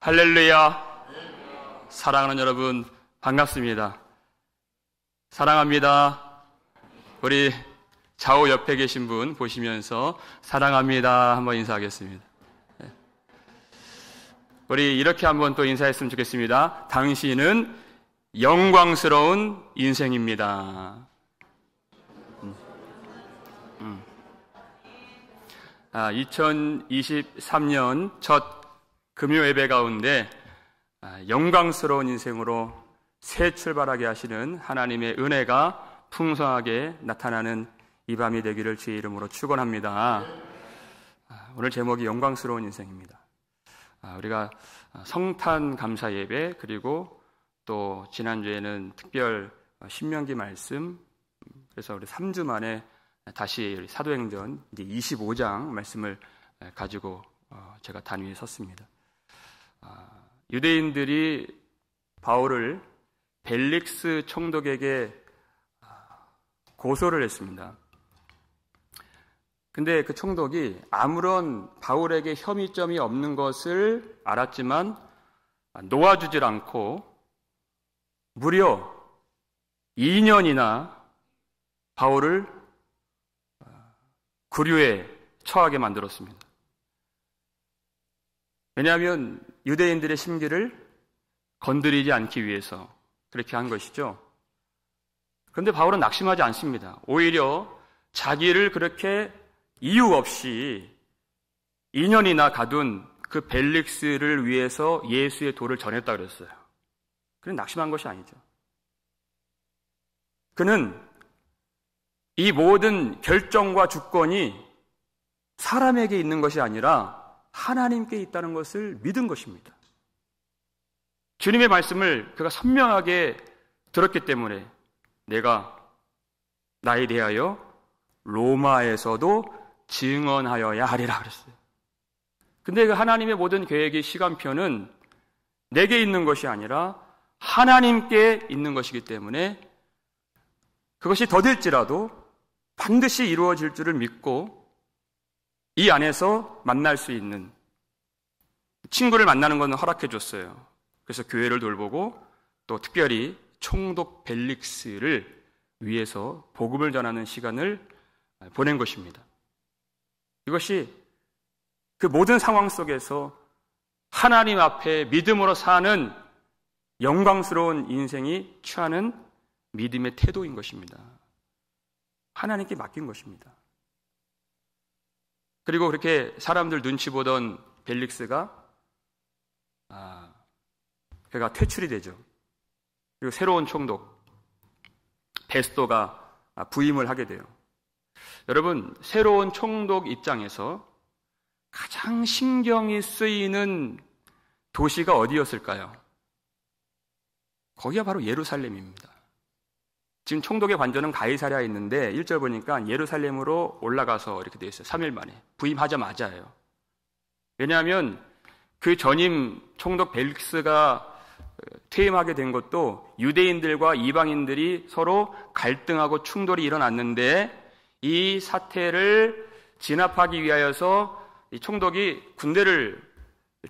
할렐루야. 사랑하는 여러분 반갑습니다. 사랑합니다. 우리 좌우 옆에 계신 분 보시면서 사랑합니다 한번 인사하겠습니다. 우리 이렇게 한번 또 인사했으면 좋겠습니다. 당신은 영광스러운 인생입니다. 2023년 첫 금요 예배 가운데 영광스러운 인생으로 새 출발하게 하시는 하나님의 은혜가 풍성하게 나타나는 이 밤이 되기를 주의 이름으로 축원합니다. 오늘 제목이 영광스러운 인생입니다. 우리가 성탄 감사 예배, 그리고 또 지난주에는 특별 신명기 말씀, 그래서 우리 3주 만에 다시 사도행전 이제 25장 말씀을 가지고 제가 단위에 섰습니다. 유대인들이 바울을 벨릭스 총독에게 고소를 했습니다. 근데 그 총독이 아무런 바울에게 혐의점이 없는 것을 알았지만 놓아주질 않고 무려 2년이나 바울을 구류에 처하게 만들었습니다. 왜냐하면 유대인들의 심기를 건드리지 않기 위해서 그렇게 한 것이죠. 그런데 바울은 낙심하지 않습니다. 오히려 자기를 그렇게 이유 없이 2년이나 가둔 그 벨릭스를 위해서 예수의 도를 전했다고 그랬어요. 그는 낙심한 것이 아니죠. 그는 이 모든 결정과 주권이 사람에게 있는 것이 아니라 하나님께 있다는 것을 믿은 것입니다. 주님의 말씀을 그가 선명하게 들었기 때문에 내가 나에 대하여 로마에서도 증언하여야 하리라 그랬어요. 근데 그 하나님의 모든 계획의 시간표는 내게 있는 것이 아니라 하나님께 있는 것이기 때문에 그것이 더딜지라도 반드시 이루어질 줄을 믿고 이 안에서 만날 수 있는 친구를 만나는 것은 허락해 줬어요. 그래서 교회를 돌보고 또 특별히 총독 벨릭스를 위해서 복음을 전하는 시간을 보낸 것입니다. 이것이 그 모든 상황 속에서 하나님 앞에 믿음으로 사는 영광스러운 인생이 취하는 믿음의 태도인 것입니다. 하나님께 맡긴 것입니다. 그리고 그렇게 사람들 눈치 보던 벨릭스가 그가 퇴출이 되죠. 그리고 새로운 총독 베스토가 부임을 하게 돼요. 여러분, 새로운 총독 입장에서 가장 신경이 쓰이는 도시가 어디였을까요? 거기가 바로 예루살렘입니다. 지금 총독의 관저는 가이사랴에 있는데 1절 보니까 예루살렘으로 올라가서 이렇게 되어 있어요. 3일 만에 부임하자마자예요. 왜냐하면 그 전임 총독 벨릭스가 퇴임하게 된 것도 유대인들과 이방인들이 서로 갈등하고 충돌이 일어났는데 이 사태를 진압하기 위하여서 이 총독이 군대를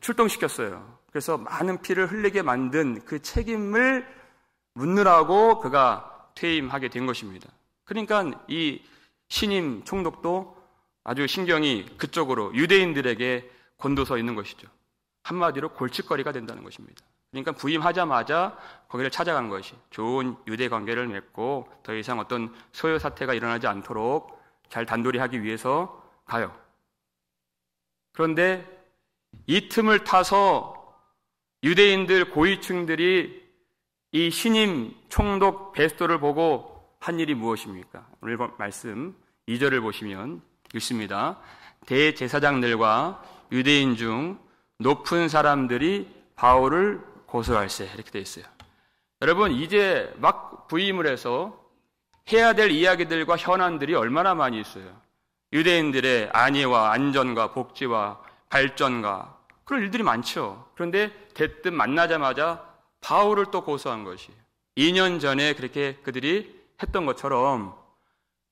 출동시켰어요. 그래서 많은 피를 흘리게 만든 그 책임을 묻느라고 그가 퇴임하게 된 것입니다. 그러니까 이 신임 총독도 아주 신경이 그쪽으로 유대인들에게 곤두서 있는 것이죠. 한마디로 골칫거리가 된다는 것입니다. 그러니까 부임하자마자 거기를 찾아간 것이 좋은 유대 관계를 맺고 더 이상 어떤 소요 사태가 일어나지 않도록 잘 단돌이 하기 위해서 가요. 그런데 이 틈을 타서 유대인들 고위층들이 이 신임 총독 베스토를 보고 한 일이 무엇입니까? 오늘 말씀 2절을 보시면 읽습니다. 대제사장들과 유대인 중 높은 사람들이 바울을 고소할세 이렇게 되어 있어요. 여러분, 이제 막 부임을 해서 해야 될 이야기들과 현안들이 얼마나 많이 있어요. 유대인들의 안위와 안전과 복지와 발전과 그런 일들이 많죠. 그런데 대뜸 만나자마자 바울을 또 고소한 것이 2년 전에 그렇게 그들이 했던 것처럼,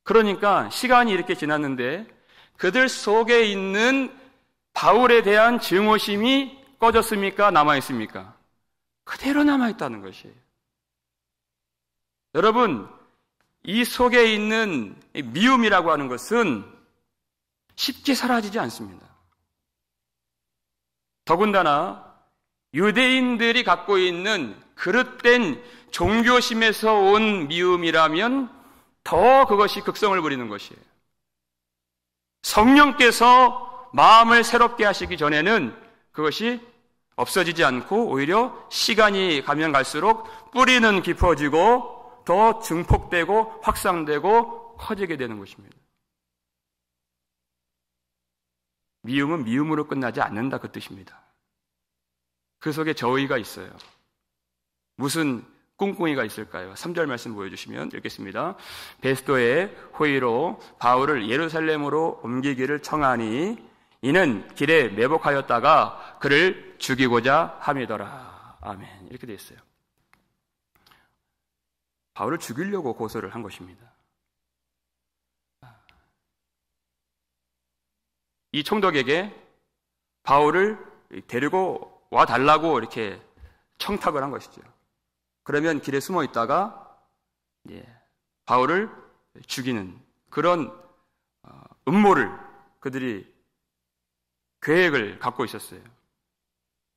그러니까 시간이 이렇게 지났는데 그들 속에 있는 바울에 대한 증오심이 꺼졌습니까? 남아있습니까? 그대로 남아있다는 것이에요. 여러분, 이 속에 있는 미움이라고 하는 것은 쉽게 사라지지 않습니다. 더군다나 유대인들이 갖고 있는 그릇된 종교심에서 온 미움이라면 더 그것이 극성을 부리는 것이에요. 성령께서 마음을 새롭게 하시기 전에는 그것이 없어지지 않고 오히려 시간이 가면 갈수록 뿌리는 깊어지고 더 증폭되고 확산되고 커지게 되는 것입니다. 미움은 미움으로 끝나지 않는다, 그 뜻입니다. 그 속에 저의가 있어요. 무슨 꿍꿍이가 있을까요? 3절 말씀 보여주시면 읽겠습니다. 베스도의 호의로 바울을 예루살렘으로 옮기기를 청하니 이는 길에 매복하였다가 그를 죽이고자 함이더라. 아멘. 이렇게 되어 있어요. 바울을 죽이려고 고소를 한 것입니다. 이 총독에게 바울을 데리고 와달라고 이렇게 청탁을 한 것이죠. 그러면 길에 숨어 있다가 바울을 죽이는 그런 음모를 그들이 계획을 갖고 있었어요.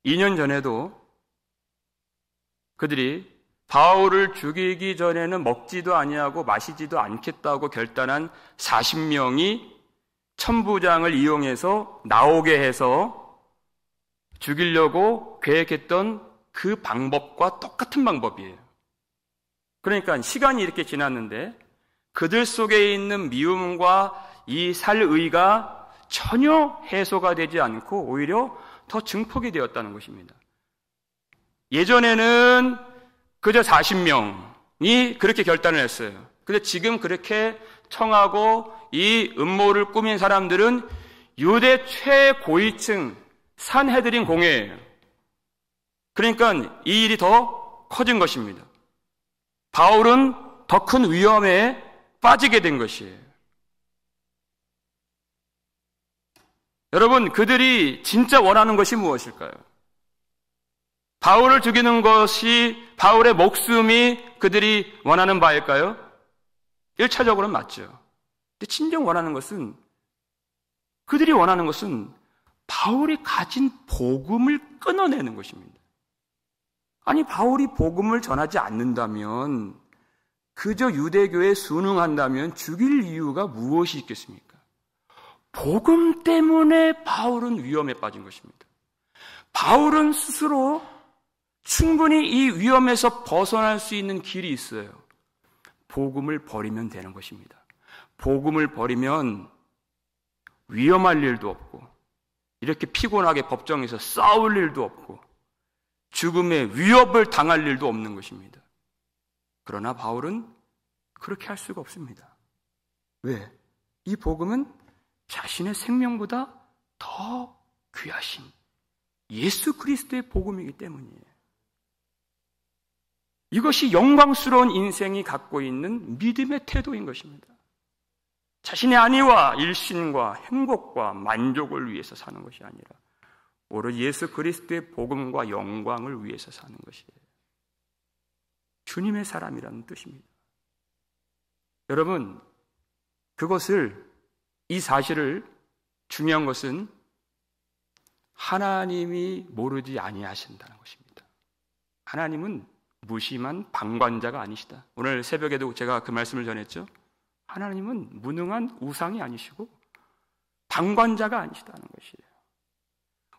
2년 전에도 그들이 바울을 죽이기 전에는 먹지도 아니하고 마시지도 않겠다고 결단한 40명이 천부장을 이용해서 나오게 해서 죽이려고 계획했던 그 방법과 똑같은 방법이에요. 그러니까 시간이 이렇게 지났는데 그들 속에 있는 미움과 이 살의가 전혀 해소가 되지 않고 오히려 더 증폭이 되었다는 것입니다. 예전에는 그저 40명이 그렇게 결단을 했어요. 근데 지금 그렇게 청하고 이 음모를 꾸민 사람들은 유대 최고위층 산헤드린 공회예요. 그러니까 이 일이 더 커진 것입니다. 바울은 더 큰 위험에 빠지게 된 것이에요. 여러분, 그들이 진짜 원하는 것이 무엇일까요? 바울을 죽이는 것이 바울의 목숨이 그들이 원하는 바일까요? 1차적으로는 맞죠. 근데 진정 원하는 것은, 그들이 원하는 것은 바울이 가진 복음을 끊어내는 것입니다. 아니, 바울이 복음을 전하지 않는다면, 그저 유대교에 순응한다면 죽일 이유가 무엇이 있겠습니까? 복음 때문에 바울은 위험에 빠진 것입니다. 바울은 스스로 충분히 이 위험에서 벗어날 수 있는 길이 있어요. 복음을 버리면 되는 것입니다. 복음을 버리면 위험할 일도 없고 이렇게 피곤하게 법정에서 싸울 일도 없고 죽음의 위협을 당할 일도 없는 것입니다. 그러나 바울은 그렇게 할 수가 없습니다. 왜? 이 복음은 자신의 생명보다 더 귀하신 예수 그리스도의 복음이기 때문이에요. 이것이 영광스러운 인생이 갖고 있는 믿음의 태도인 것입니다. 자신의 안위와 일신과 행복과 만족을 위해서 사는 것이 아니라 오로지 예수 그리스도의 복음과 영광을 위해서 사는 것이에요. 주님의 사람이라는 뜻입니다. 여러분, 이 사실을 중요한 것은 하나님이 모르지 아니하신다는 것입니다. 하나님은 무심한 방관자가 아니시다. 오늘 새벽에도 제가 그 말씀을 전했죠. 하나님은 무능한 우상이 아니시고 방관자가 아니시다는 것이에요.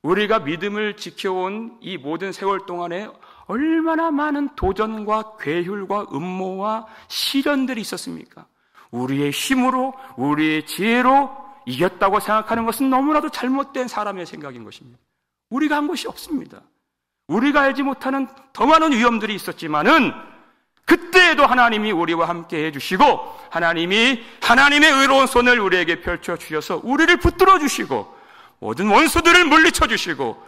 우리가 믿음을 지켜온 이 모든 세월 동안에 얼마나 많은 도전과 괴휼과 음모와 시련들이 있었습니까? 우리의 힘으로, 우리의 지혜로 이겼다고 생각하는 것은 너무나도 잘못된 사람의 생각인 것입니다. 우리가 한 것이 없습니다. 우리가 알지 못하는 더 많은 위험들이 있었지만은 그때에도 하나님이 우리와 함께 해주시고 하나님이 하나님의 의로운 손을 우리에게 펼쳐주셔서 우리를 붙들어 주시고 모든 원수들을 물리쳐 주시고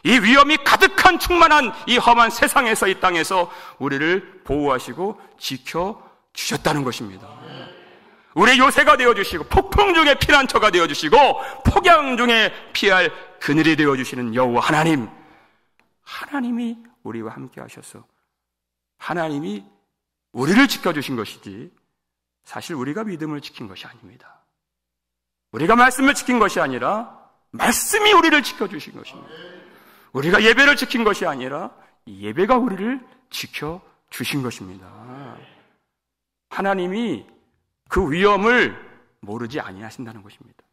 이 위험이 가득한 충만한 이 험한 세상에서 이 땅에서 우리를 보호하시고 지켜주셨다는 것입니다. 우리의 요새가 되어주시고 폭풍 중에 피난처가 되어주시고 폭양 중에 피할 그늘이 되어주시는 여호와 하나님, 하나님이 우리와 함께 하셔서 하나님이 우리를 지켜주신 것이지 사실 우리가 믿음을 지킨 것이 아닙니다. 우리가 말씀을 지킨 것이 아니라 말씀이 우리를 지켜주신 것입니다. 우리가 예배를 지킨 것이 아니라 예배가 우리를 지켜주신 것입니다. 하나님이 그 위험을 모르지 아니하신다는 것입니다.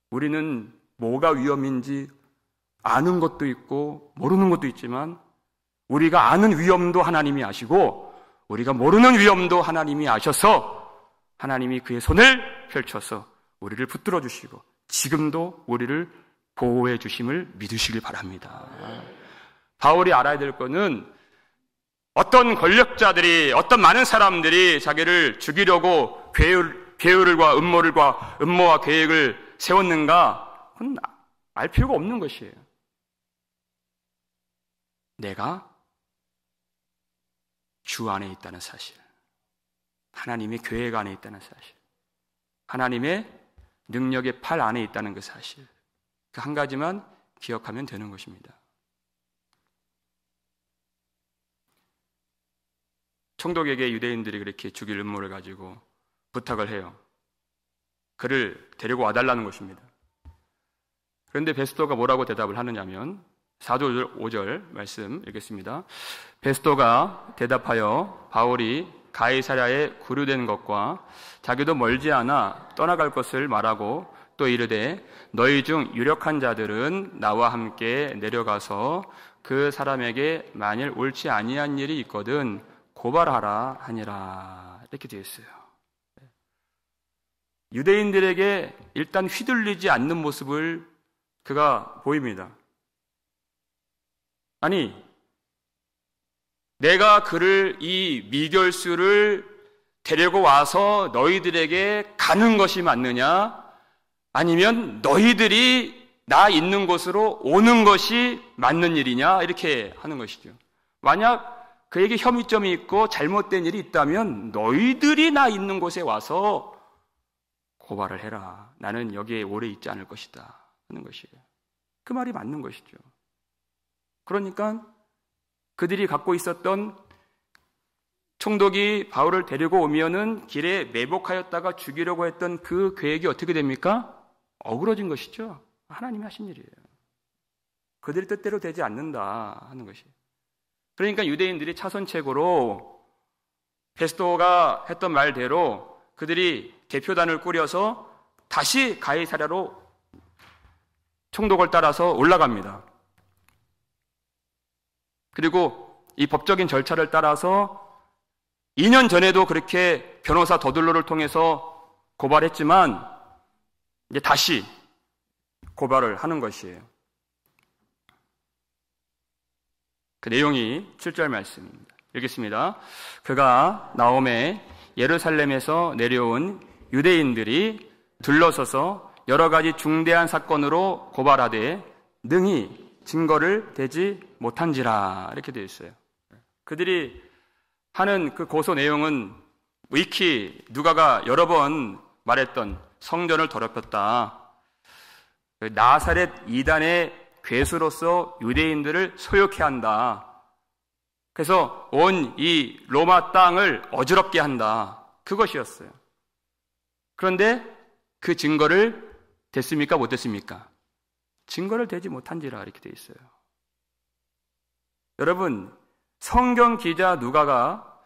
우리는 뭐가 위험인지 아는 것도 있고 모르는 것도 있지만 우리가 아는 위험도 하나님이 아시고 우리가 모르는 위험도 하나님이 아셔서 하나님이 그의 손을 펼쳐서 우리를 붙들어 주시고 지금도 우리를 보호해 주심을 믿으시길 바랍니다. 바울이 알아야 될 것은 어떤 권력자들이 어떤 많은 사람들이 자기를 죽이려고 계율과 음모와 계획을 세웠는가? 그건 알 필요가 없는 것이에요. 내가 주 안에 있다는 사실, 하나님의 계획 안에 있다는 사실, 하나님의 능력의 팔 안에 있다는 그 사실, 그 한 가지만 기억하면 되는 것입니다. 총독에게 유대인들이 그렇게 죽일 음모를 가지고 부탁을 해요. 그를 데리고 와달라는 것입니다. 그런데 베스토가 뭐라고 대답을 하느냐면 4절 5절 말씀 읽겠습니다. 베스토가 대답하여 바울이 가이사랴에 구류된 것과 자기도 멀지 않아 떠나갈 것을 말하고 또 이르되 너희 중 유력한 자들은 나와 함께 내려가서 그 사람에게 만일 옳지 아니한 일이 있거든 고발하라 하니라. 이렇게 되어 있어요. 유대인들에게 일단 휘둘리지 않는 모습을 그가 보입니다. 아니, 내가 그를 이 미결수를 데리고 와서 너희들에게 가는 것이 맞느냐? 아니면 너희들이 나 있는 곳으로 오는 것이 맞는 일이냐? 이렇게 하는 것이죠. 만약 그에게 혐의점이 있고 잘못된 일이 있다면 너희들이 나 있는 곳에 와서 고발을 해라. 나는 여기에 오래 있지 않을 것이다. 하는 것이에요. 그 말이 맞는 것이죠. 그러니까 그들이 갖고 있었던 총독이 바울을 데리고 오면은 길에 매복하였다가 죽이려고 했던 그 계획이 어떻게 됩니까? 어그러진 것이죠. 하나님이 하신 일이에요. 그들의 뜻대로 되지 않는다 하는 것이에요. 그러니까 유대인들이 차선책으로 베스토가 했던 말대로 그들이 대표단을 꾸려서 다시 가이사랴로 총독을 따라서 올라갑니다. 그리고 이 법적인 절차를 따라서 2년 전에도 그렇게 변호사 더둘로를 통해서 고발했지만 이제 다시 고발을 하는 것이에요. 그 내용이 7절 말씀입니다. 읽겠습니다. 그가 나오매 예루살렘에서 내려온 유대인들이 둘러서서 여러 가지 중대한 사건으로 고발하되 능히 증거를 대지 못한지라. 이렇게 되어 있어요. 그들이 하는 그 고소 내용은 익히 누가가 여러 번 말했던 성전을 더럽혔다. 나사렛 이단의 괴수로서 유대인들을 소욕해 한다. 그래서 온 이 로마 땅을 어지럽게 한다. 그것이었어요. 그런데 그 증거를 댔습니까? 못 댔습니까? 증거를 대지 못한지라 이렇게 되어 있어요. 여러분, 성경 기자 누가가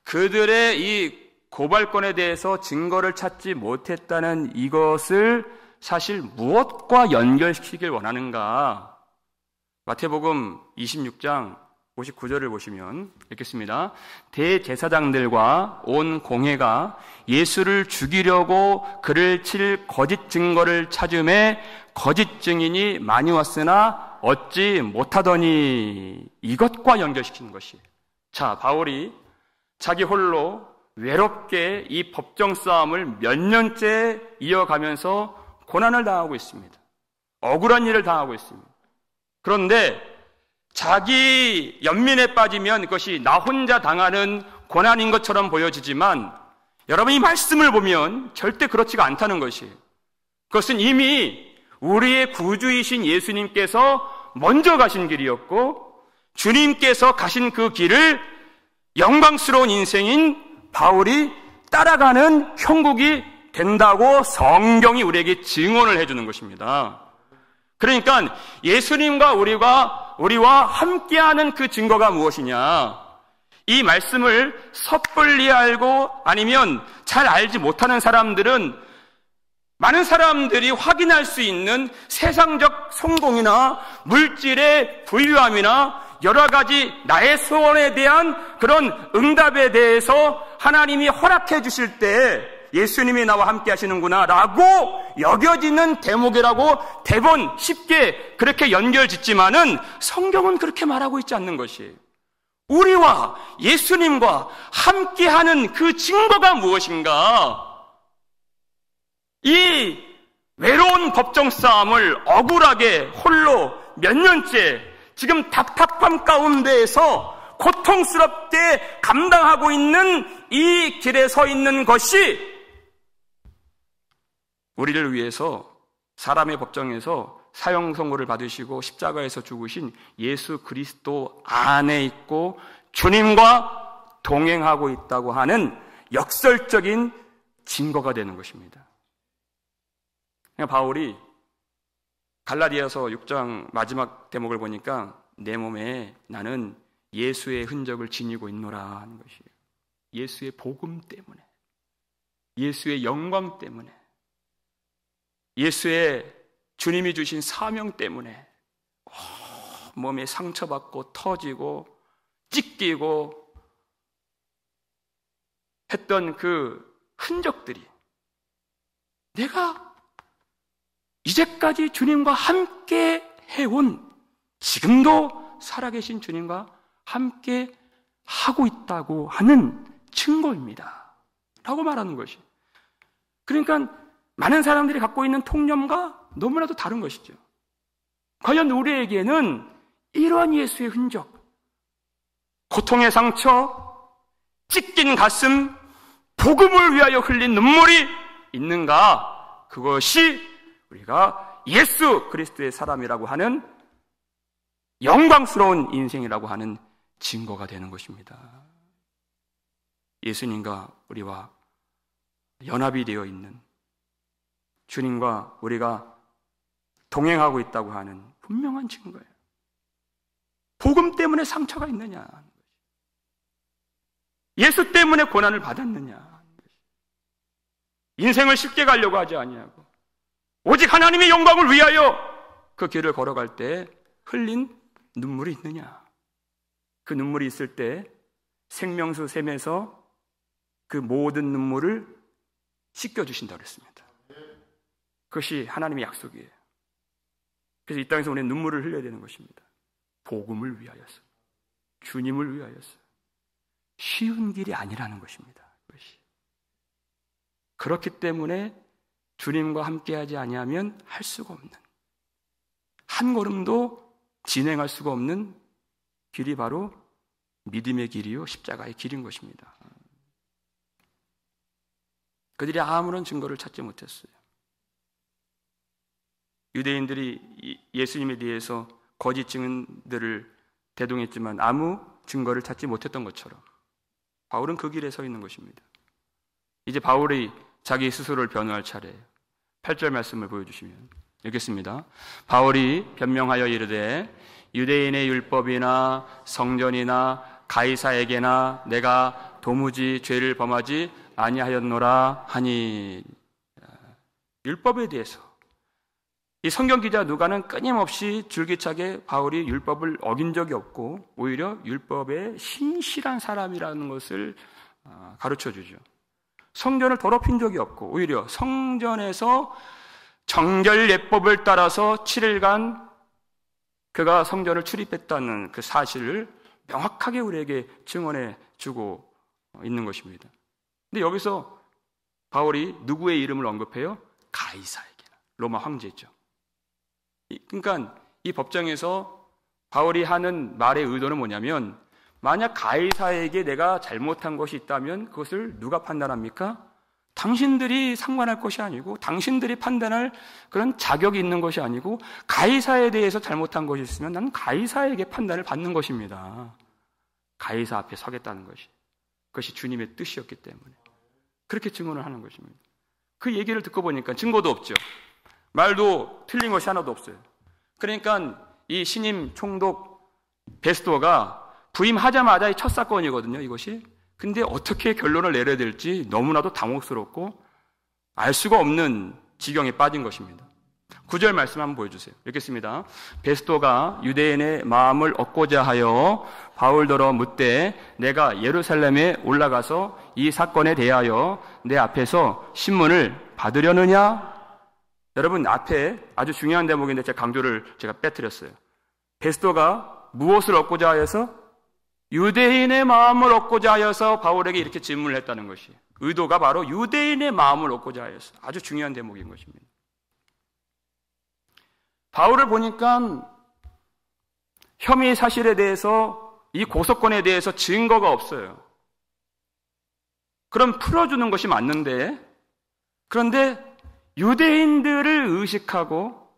그들의 이 고발건에 대해서 증거를 찾지 못했다는 이것을 사실 무엇과 연결시키길 원하는가? 마태복음 26장 59절을 보시면 읽겠습니다. 대제사장들과 온 공회가 예수를 죽이려고 그를 칠 거짓 증거를 찾음에 거짓 증인이 많이 왔으나 얻지 못하더니 이것과 연결시키는 것이에요. 자, 바울이 자기 홀로 외롭게 이 법정 싸움을 몇 년째 이어가면서 고난을 당하고 있습니다. 억울한 일을 당하고 있습니다. 그런데 자기 연민에 빠지면 그것이 나 혼자 당하는 고난인 것처럼 보여지지만 여러분 이 말씀을 보면 절대 그렇지가 않다는 것이에요. 그것은 이미 우리의 구주이신 예수님께서 먼저 가신 길이었고 주님께서 가신 그 길을 영광스러운 인생인 바울이 따라가는 형국이 된다고 성경이 우리에게 증언을 해주는 것입니다. 그러니까 예수님과 우리와 함께하는 그 증거가 무엇이냐? 이 말씀을 섣불리 알고 아니면 잘 알지 못하는 사람들은 많은 사람들이 확인할 수 있는 세상적 성공이나 물질의 부유함이나 여러 가지 나의 소원에 대한 그런 응답에 대해서 하나님이 허락해 주실 때 예수님이 나와 함께 하시는구나 라고 여겨지는 대목이라고 대번 쉽게 그렇게 연결짓지만은 성경은 그렇게 말하고 있지 않는 것이에요. 우리와 예수님과 함께하는 그 증거가 무엇인가? 이 외로운 법정 싸움을 억울하게 홀로 몇 년째 지금 답답함 가운데에서 고통스럽게 감당하고 있는 이 길에 서 있는 것이 우리를 위해서 사람의 법정에서 사형 선고를 받으시고 십자가에서 죽으신 예수 그리스도 안에 있고 주님과 동행하고 있다고 하는 역설적인 증거가 되는 것입니다. 바울이 갈라디아서 6장 마지막 대목을 보니까 내 몸에 나는 예수의 흔적을 지니고 있노라 하는 것이에요. 예수의 복음 때문에, 예수의 영광 때문에, 예수의 주님이 주신 사명 때문에 몸에 상처받고 터지고 찢기고 했던 그 흔적들이 내가 이제까지 주님과 함께 해온, 지금도 살아계신 주님과 함께 하고 있다고 하는 증거입니다 라고 말하는 것이. 그러니까 많은 사람들이 갖고 있는 통념과 너무나도 다른 것이죠. 과연 우리에게는 이러한 예수의 흔적, 고통의 상처, 찢긴 가슴, 복음을 위하여 흘린 눈물이 있는가? 그것이 우리가 예수 그리스도의 사람이라고 하는 영광스러운 인생이라고 하는 증거가 되는 것입니다. 예수님과 우리와 연합이 되어 있는, 주님과 우리가 동행하고 있다고 하는 분명한 증거예요. 복음 때문에 상처가 있느냐? 예수 때문에 고난을 받았느냐? 인생을 쉽게 가려고 하지 아니하고 오직 하나님의 영광을 위하여 그 길을 걸어갈 때 흘린 눈물이 있느냐? 그 눈물이 있을 때 생명수 샘에서 그 모든 눈물을 씻겨주신다고 했습니다. 그것이 하나님의 약속이에요. 그래서 이 땅에서 우리는 눈물을 흘려야 되는 것입니다. 복음을 위하여서, 주님을 위하여서. 쉬운 길이 아니라는 것입니다. 그것이. 그렇기 때문에 주님과 함께하지 아니하면 할 수가 없는, 한 걸음도 진행할 수가 없는 길이 바로 믿음의 길이요 십자가의 길인 것입니다. 그들이 아무런 증거를 찾지 못했어요. 유대인들이 예수님에 대해서 거짓 증언들을 대동했지만 아무 증거를 찾지 못했던 것처럼 바울은 그 길에 서 있는 것입니다. 이제 바울이 자기 스스로를 변호할 차례예요. 8절 말씀을 보여주시면 읽겠습니다. 바울이 변명하여 이르되 유대인의 율법이나 성전이나 가이사에게나 내가 도무지 죄를 범하지 아니하였노라 하니. 율법에 대해서 이 성경 기자 누가는 끊임없이 줄기차게 바울이 율법을 어긴 적이 없고 오히려 율법에 신실한 사람이라는 것을 가르쳐주죠. 성전을 더럽힌 적이 없고 오히려 성전에서 정결 예법을 따라서 7일간 그가 성전을 출입했다는 그 사실을 명확하게 우리에게 증언해 주고 있는 것입니다. 근데 여기서 바울이 누구의 이름을 언급해요? 가이사에게, 로마 황제죠. 그러니까 이 법정에서 바울이 하는 말의 의도는 뭐냐면, 만약 가이사에게 내가 잘못한 것이 있다면 그것을 누가 판단합니까? 당신들이 상관할 것이 아니고 당신들이 판단할 그런 자격이 있는 것이 아니고 가이사에 대해서 잘못한 것이 있으면 난 가이사에게 판단을 받는 것입니다. 가이사 앞에 서겠다는 것이. 그것이 주님의 뜻이었기 때문에 그렇게 증언을 하는 것입니다. 그 얘기를 듣고 보니까 증거도 없죠. 말도 틀린 것이 하나도 없어요. 그러니까 이 신임 총독 베스토가 부임하자마자 첫 사건이거든요, 이것이. 근데 어떻게 결론을 내려야 될지 너무나도 당혹스럽고 알 수가 없는 지경에 빠진 것입니다. 9절 말씀 한번 보여주세요. 읽겠습니다. 베스토가 유대인의 마음을 얻고자 하여 바울더러 묻되 내가 예루살렘에 올라가서 이 사건에 대하여 내 앞에서 신문을 받으려느냐? 여러분, 앞에 아주 중요한 대목인데 제가 강조를 빼뜨렸어요. 베스토가 무엇을 얻고자 하여서? 유대인의 마음을 얻고자 하여서 바울에게 이렇게 질문을 했다는 것이, 의도가 바로 유대인의 마음을 얻고자 하여서. 아주 중요한 대목인 것입니다. 바울을 보니까 혐의 사실에 대해서, 이 고소건에 대해서 증거가 없어요. 그럼 풀어주는 것이 맞는데, 그런데 유대인들을 의식하고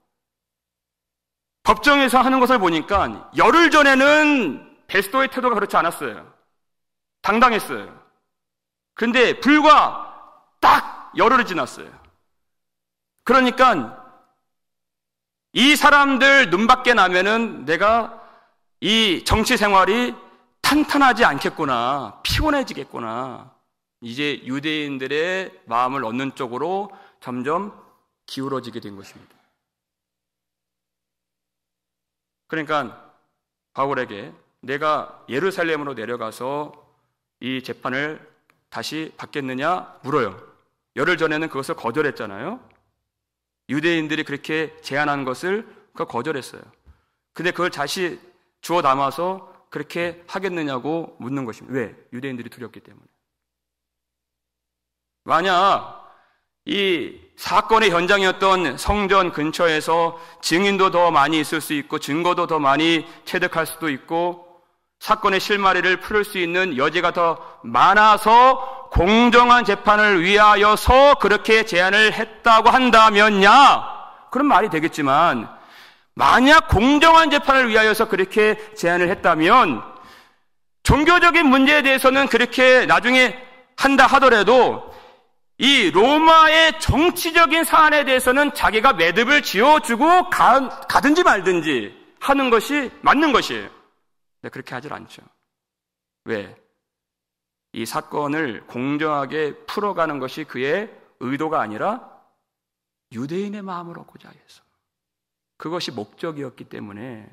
법정에서 하는 것을 보니까 열흘 전에는 베스토의 태도가 그렇지 않았어요. 당당했어요. 그런데 불과 딱 열흘이 지났어요. 그러니까 이 사람들 눈밖에 나면은 내가 이 정치 생활이 탄탄하지 않겠구나, 피곤해지겠구나. 이제 유대인들의 마음을 얻는 쪽으로 점점 기울어지게 된 것입니다. 그러니까 바울에게 내가 예루살렘으로 내려가서 이 재판을 다시 받겠느냐 물어요. 열흘 전에는 그것을 거절했잖아요. 유대인들이 그렇게 제안한 것을 거절했어요. 근데 그걸 다시 주워 담아서 그렇게 하겠느냐고 묻는 것입니다. 왜? 유대인들이 두렵기 때문에. 만약 이 사건의 현장이었던 성전 근처에서 증인도 더 많이 있을 수 있고 증거도 더 많이 체득할 수도 있고 사건의 실마리를 풀을 수 있는 여지가 더 많아서 공정한 재판을 위하여서 그렇게 제안을 했다고 한다면야, 그럼 말이 되겠지만, 만약 공정한 재판을 위하여서 그렇게 제안을 했다면 종교적인 문제에 대해서는 그렇게 나중에 한다 하더라도 이 로마의 정치적인 사안에 대해서는 자기가 매듭을 지어주고 가든지 말든지 하는 것이 맞는 것이에요. 근데 그렇게 하질 않죠. 왜? 이 사건을 공정하게 풀어가는 것이 그의 의도가 아니라 유대인의 마음을 얻고자 해서, 그것이 목적이었기 때문에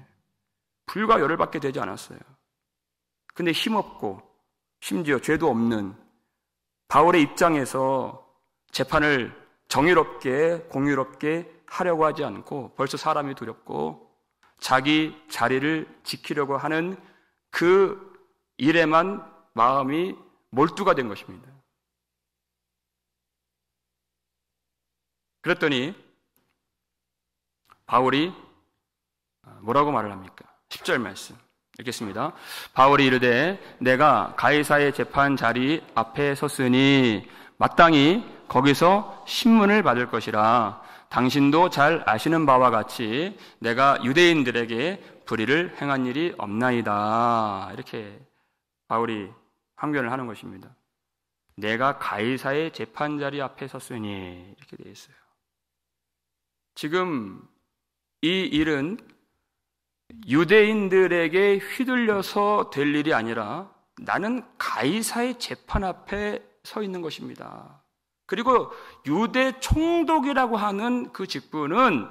불과 열흘밖에 되지 않았어요. 근데 힘없고 심지어 죄도 없는 바울의 입장에서 재판을 정의롭게 공의롭게 하려고 하지 않고 벌써 사람이 두렵고 자기 자리를 지키려고 하는 그 일에만 마음이 몰두가 된 것입니다. 그랬더니 바울이 뭐라고 말을 합니까? 10절 말씀 읽겠습니다. 바울이 이르되 내가 가이사의 재판 자리 앞에 섰으니 마땅히 거기서 신문을 받을 것이라. 당신도 잘 아시는 바와 같이 내가 유대인들에게 불의를 행한 일이 없나이다. 이렇게 바울이 항변을 하는 것입니다. 내가 가이사의 재판 자리 앞에 섰으니, 이렇게 되어 있어요. 지금 이 일은 유대인들에게 휘둘려서 될 일이 아니라 나는 가이사의 재판 앞에 서 있는 것입니다. 그리고 유대 총독이라고 하는 그 직분은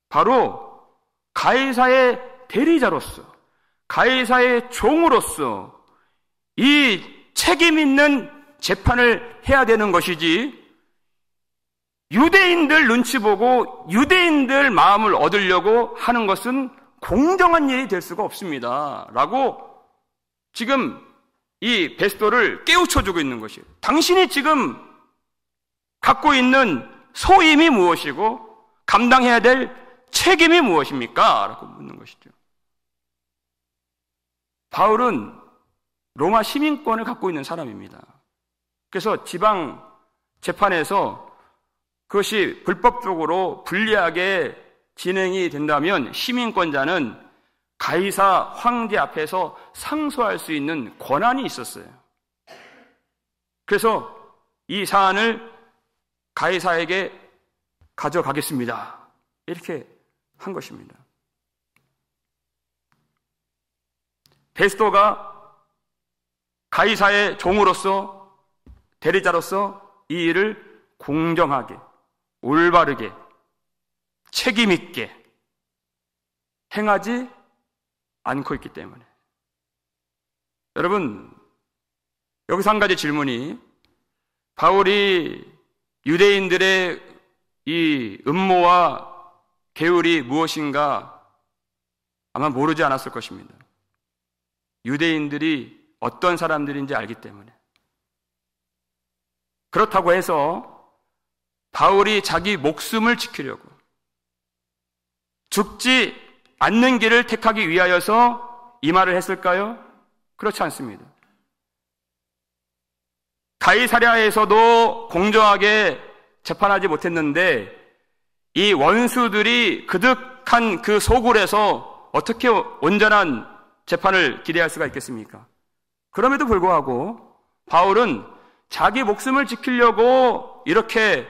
바로 가이사의 대리자로서, 가이사의 종으로서 이 책임 있는 재판을 해야 되는 것이지, 유대인들 눈치 보고 유대인들 마음을 얻으려고 하는 것은 공정한 일이 될 수가 없습니다. 라고 지금 이 베스토를 깨우쳐주고 있는 것이에요. 당신이 지금 갖고 있는 소임이 무엇이고 감당해야 될 책임이 무엇입니까? 라고 묻는 것이죠. 바울은 로마 시민권을 갖고 있는 사람입니다. 그래서 지방 재판에서 그것이 불법적으로 불리하게 진행이 된다면 시민권자는 가이사 황제 앞에서 상소할 수 있는 권한이 있었어요. 그래서 이 사안을 가이사에게 가져가겠습니다. 이렇게 한 것입니다. 베스토가 가이사의 종으로서, 대리자로서 이 일을 공정하게, 올바르게, 책임있게 행하지 않고 있기 때문에. 여러분, 여기서 한 가지 질문이, 바울이 유대인들의 이 음모와 계율이 무엇인가 아마 모르지 않았을 것입니다. 유대인들이 어떤 사람들인지 알기 때문에. 그렇다고 해서 바울이 자기 목숨을 지키려고 죽지 않는 길을 택하기 위하여서 이 말을 했을까요? 그렇지 않습니다. 가이사랴에서도 공정하게 재판하지 못했는데 이 원수들이 그득한 그 소굴에서 어떻게 온전한 재판을 기대할 수가 있겠습니까? 그럼에도 불구하고 바울은 자기 목숨을 지키려고 이렇게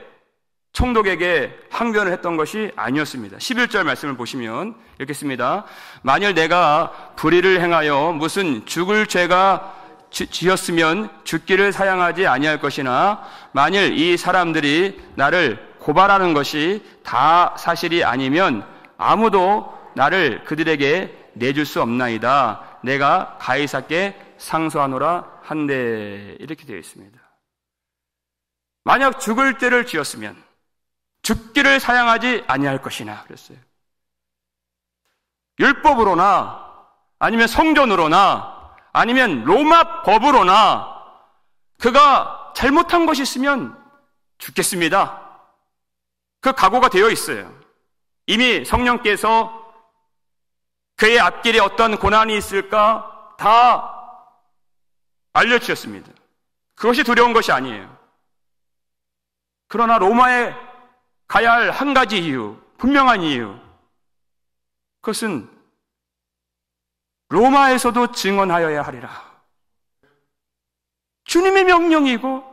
총독에게 항변을 했던 것이 아니었습니다. 11절 말씀을 보시면 읽겠습니다. 만일 내가 불의를 행하여 무슨 죽을 죄가 지었으면 죽기를 사양하지 아니할 것이나 만일 이 사람들이 나를 고발하는 것이 다 사실이 아니면 아무도 나를 그들에게 내줄 수 없나이다. 내가 가이사께 상소하노라 한데. 이렇게 되어 있습니다. 만약 죽을 죄를 지었으면 죽기를 사양하지 아니할 것이나 그랬어요. 율법으로나 아니면 성전으로나 아니면 로마 법으로나 그가 잘못한 것이 있으면 죽겠습니다. 그 각오가 되어 있어요. 이미 성령께서 그의 앞길에 어떤 고난이 있을까 다 알려주셨습니다. 그것이 두려운 것이 아니에요. 그러나 로마에 가야 할 한 가지 이유, 분명한 이유, 그것은 로마에서도 증언하여야 하리라. 주님의 명령이고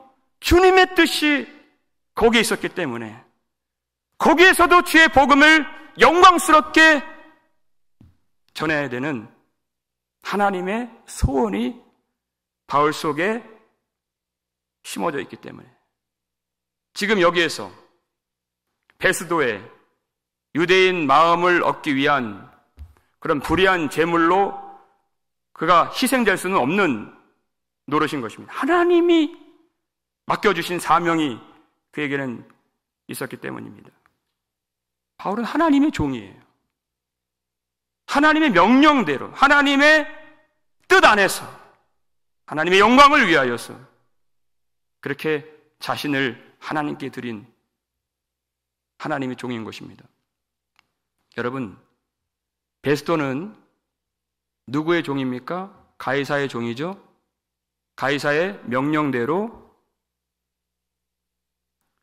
주님의 뜻이 거기에 있었기 때문에 거기에서도 주의 복음을 영광스럽게 전해야 되는 하나님의 소원이 바울 속에 심어져 있기 때문에 지금 여기에서 베스도의 유대인 마음을 얻기 위한 그런 불의한 제물로 그가 희생될 수는 없는 노릇인 것입니다. 하나님이 맡겨주신 사명이 그에게는 있었기 때문입니다. 바울은 하나님의 종이에요. 하나님의 명령대로, 하나님의 뜻 안에서, 하나님의 영광을 위하여서 그렇게 자신을 하나님께 드린 하나님의 종인 것입니다. 여러분, 베스토는 누구의 종입니까? 가이사의 종이죠. 가이사의 명령대로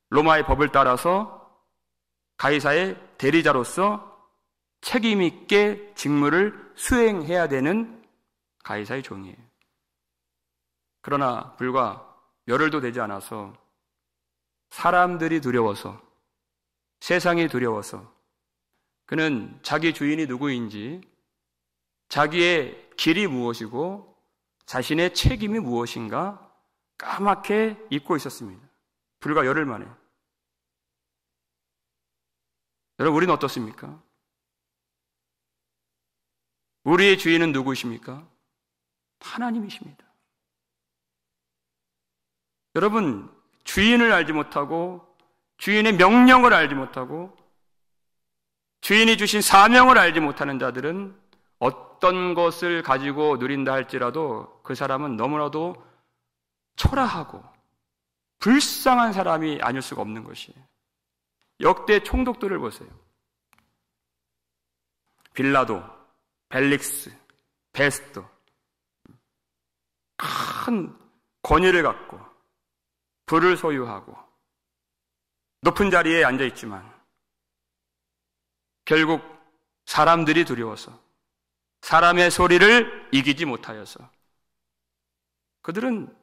로마의 법을 따라서 가이사의 대리자로서 책임 있게 직무를 수행해야 되는 가이사의 종이에요. 그러나 불과 열흘도 되지 않아서 사람들이 두려워서, 세상이 두려워서 그는 자기 주인이 누구인지, 자기의 길이 무엇이고 자신의 책임이 무엇인가 까맣게 잊고 있었습니다. 불과 열흘 만에. 여러분, 우리는 어떻습니까? 우리의 주인은 누구십니까? 하나님이십니다. 여러분, 주인을 알지 못하고 주인의 명령을 알지 못하고 주인이 주신 사명을 알지 못하는 자들은 어떤 것을 가지고 누린다 할지라도 그 사람은 너무나도 초라하고 불쌍한 사람이 아닐 수가 없는 것이에요. 역대 총독들을 보세요. 빌라도, 벨릭스, 베스도, 큰 권위를 갖고 부를 소유하고 높은 자리에 앉아 있지만 결국 사람들이 두려워서 사람의 소리를 이기지 못하여서 그들은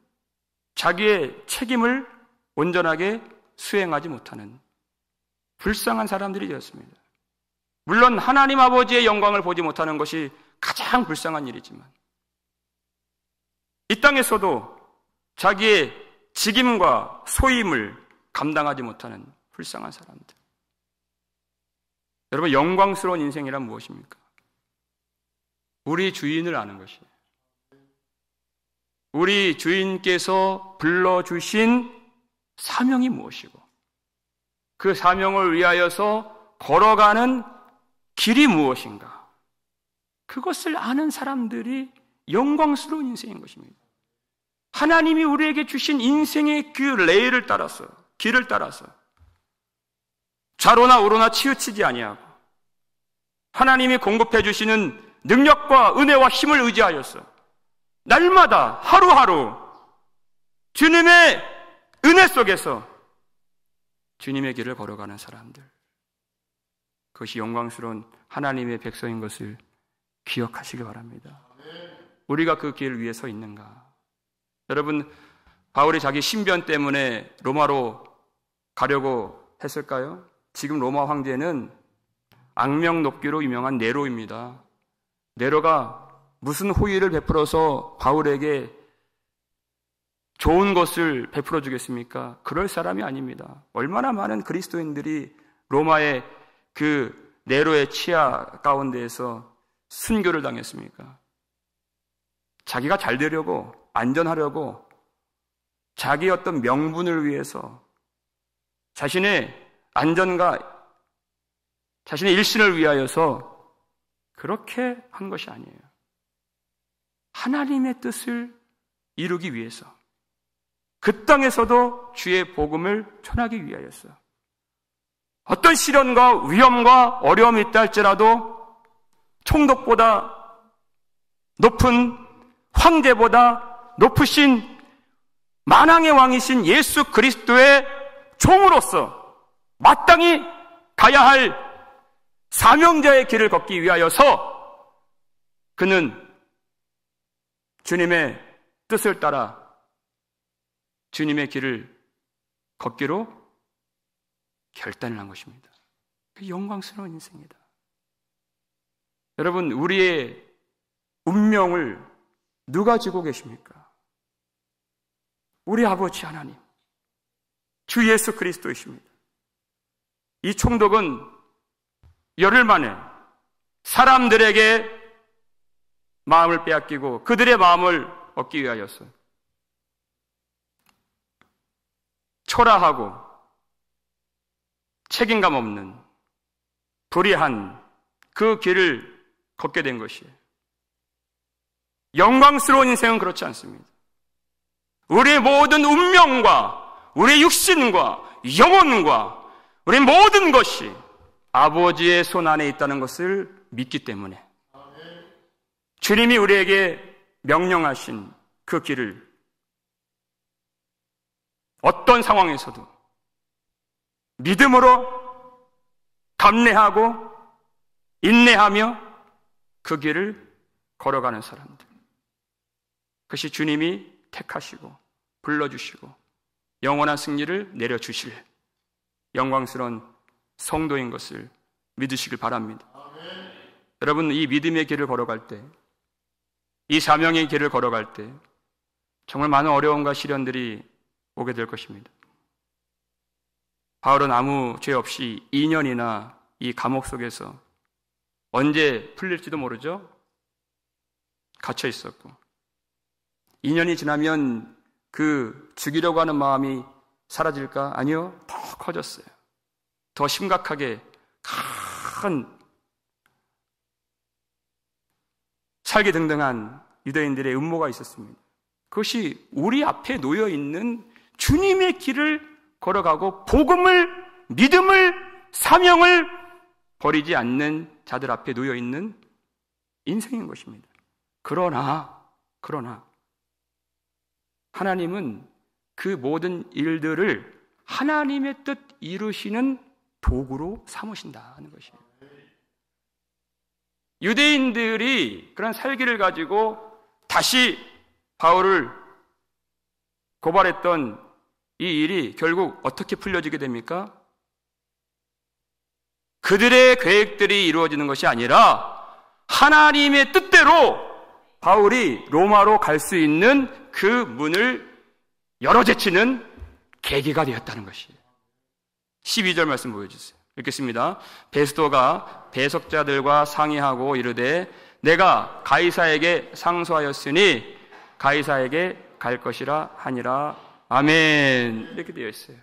자기의 책임을 온전하게 수행하지 못하는 불쌍한 사람들이 되었습니다. 물론 하나님 아버지의 영광을 보지 못하는 것이 가장 불쌍한 일이지만 이 땅에서도 자기의 직임과 소임을 감당하지 못하는 불쌍한 사람들. 여러분, 영광스러운 인생이란 무엇입니까? 우리 주인을 아는 것이에요. 우리 주인께서 불러주신 사명이 무엇이고 그 사명을 위하여서 걸어가는 길이 무엇인가? 그것을 아는 사람들이 영광스러운 인생인 것입니다. 하나님이 우리에게 주신 인생의 그 레일을 따라서, 길을 따라서 좌로나 우로나 치우치지 아니하고 하나님이 공급해 주시는 능력과 은혜와 힘을 의지하여서 날마다 하루하루 주님의 은혜 속에서 주님의 길을 걸어가는 사람들, 그것이 영광스러운 하나님의 백성인 것을 기억하시기 바랍니다. 우리가 그 길 위에 서 있는가? 여러분, 바울이 자기 신변 때문에 로마로 가려고 했을까요? 지금 로마 황제는 악명 높기로 유명한 네로입니다. 네로가 무슨 호의를 베풀어서 바울에게 좋은 것을 베풀어 주겠습니까? 그럴 사람이 아닙니다. 얼마나 많은 그리스도인들이 로마의 그 네로의 치하 가운데에서 순교를 당했습니까? 자기가 잘 되려고, 안전하려고, 자기의 어떤 명분을 위해서 자신의 안전과 자신의 일신을 위하여서 그렇게 한 것이 아니에요. 하나님의 뜻을 이루기 위해서, 그 땅에서도 주의 복음을 전하기 위하여서 어떤 시련과 위험과 어려움이 있다 할지라도 총독보다 높은 황제보다 높으신 만왕의 왕이신 예수 그리스도의 종으로서 마땅히 가야 할 사명자의 길을 걷기 위하여서 그는 주님의 뜻을 따라 주님의 길을 걷기로 결단을 한 것입니다. 그 영광스러운 인생이다. 여러분, 우리의 운명을 누가 지고 계십니까? 우리 아버지 하나님, 주 예수 그리스도이십니다. 이 총독은 열흘 만에 사람들에게 마음을 빼앗기고 그들의 마음을 얻기 위하여서 초라하고 책임감 없는 불의한 그 길을 걷게 된 것이에요. 영광스러운 인생은 그렇지 않습니다. 우리의 모든 운명과 우리의 육신과 영혼과 우리의 모든 것이 아버지의 손 안에 있다는 것을 믿기 때문에 주님이 우리에게 명령하신 그 길을 어떤 상황에서도 믿음으로 감내하고 인내하며 그 길을 걸어가는 사람들, 그것이 주님이 택하시고 불러주시고 영원한 승리를 내려주실 영광스러운 성도인 것을 믿으시길 바랍니다. 여러분, 이 믿음의 길을 걸어갈 때, 이 사명의 길을 걸어갈 때 정말 많은 어려움과 시련들이 오게 될 것입니다. 바울은 아무 죄 없이 2년이나 이 감옥 속에서 언제 풀릴지도 모르죠? 갇혀 있었고 2년이 지나면 그 죽이려고 하는 마음이 사라질까? 아니요, 더 커졌어요. 더 심각하게 큰 살기등등한 유대인들의 음모가 있었습니다. 그것이 우리 앞에 놓여 있는 주님의 길을 걸어가고 복음을, 믿음을, 사명을 버리지 않는 자들 앞에 놓여 있는 인생인 것입니다. 그러나 하나님은 그 모든 일들을 하나님의 뜻 이루시는 도구로 삼으신다는 것이에요. 유대인들이 그런 살기를 가지고 다시 바울을 고발했던 이 일이 결국 어떻게 풀려지게 됩니까? 그들의 계획들이 이루어지는 것이 아니라 하나님의 뜻대로 바울이 로마로 갈 수 있는 그 문을 열어제치는 계기가 되었다는 것이에요. 12절 말씀 보여주세요. 읽겠습니다. 베스도가 배석자들과 상의하고 이르되 내가 가이사에게 상소하였으니 가이사에게 갈 것이라 하니라. 아멘. 이렇게 되어 있어요.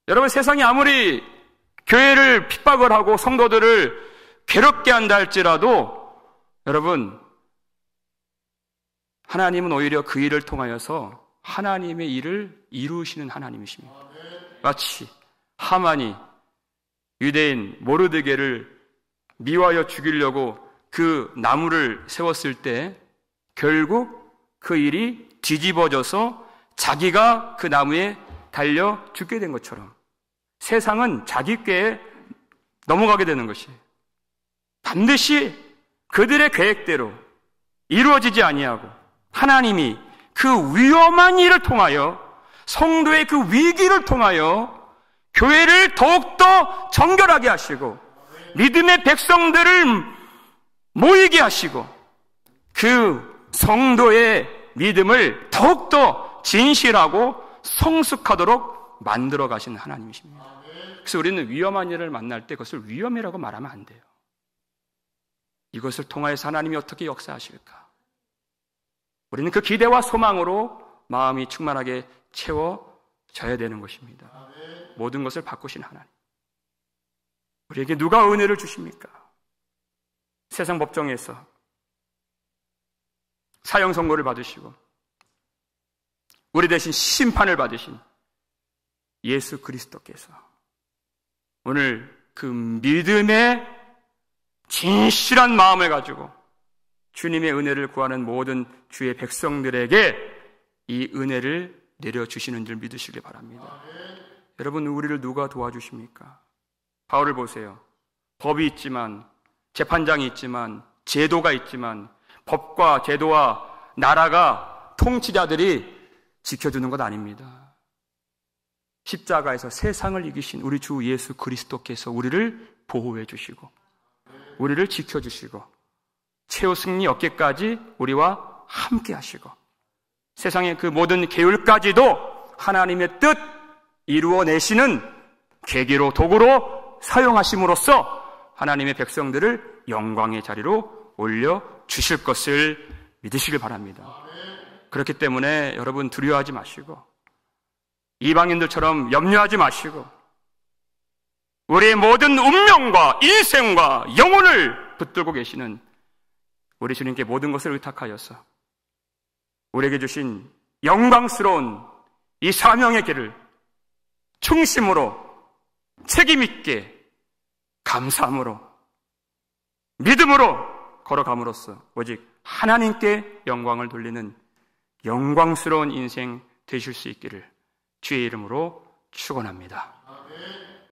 여러분, 세상이 아무리 교회를 핍박을 하고 성도들을 괴롭게 한다 할지라도 여러분, 하나님은 오히려 그 일을 통하여서 하나님의 일을 이루시는 하나님이십니다. 마치 하만이 유대인 모르드게를 미워하여 죽이려고 그 나무를 세웠을 때 결국 그 일이 뒤집어져서 자기가 그 나무에 달려 죽게 된 것처럼 세상은 자기 꾀에 넘어가게 되는 것이에요. 반드시 그들의 계획대로 이루어지지 아니하고 하나님이 그 위험한 일을 통하여 성도의 그 위기를 통하여 교회를 더욱더 정결하게 하시고 믿음의 백성들을 모이게 하시고 그 성도의 믿음을 더욱더 진실하고 성숙하도록 만들어 가시는 하나님이십니다. 그래서 우리는 위험한 일을 만날 때 그것을 위험이라고 말하면 안 돼요. 이것을 통하여서 하나님이 어떻게 역사하실까? 우리는 그 기대와 소망으로 마음이 충만하게 채워져야 되는 것입니다. 모든 것을 바꾸신 하나님. 우리에게 누가 은혜를 주십니까? 세상 법정에서 사형 선고를 받으시고 우리 대신 심판을 받으신 예수 그리스도께서 오늘 그 믿음의 진실한 마음을 가지고 주님의 은혜를 구하는 모든 주의 백성들에게 이 은혜를 내려주시는 줄 믿으시기 바랍니다. 여러분, 우리를 누가 도와주십니까? 바울을 보세요. 법이 있지만, 재판장이 있지만, 제도가 있지만, 법과 제도와 나라가 통치자들이 지켜주는 것 아닙니다. 십자가에서 세상을 이기신 우리 주 예수 그리스도께서 우리를 보호해 주시고 우리를 지켜주시고 최후 승리 얻기까지 우리와 함께 하시고 세상의 그 모든 계율까지도 하나님의 뜻 이루어내시는 계기로 도구로 사용하심으로써 하나님의 백성들을 영광의 자리로 올려주실 것을 믿으시길 바랍니다. 그렇기 때문에 여러분 두려워하지 마시고 이방인들처럼 염려하지 마시고 우리의 모든 운명과 인생과 영혼을 붙들고 계시는 우리 주님께 모든 것을 의탁하여서 우리에게 주신 영광스러운 이 사명의 길을 충심으로 책임있게 감사함으로 믿음으로 걸어감으로써 오직 하나님께 영광을 돌리는 영광스러운 인생 되실 수 있기를 주의 이름으로 축원합니다.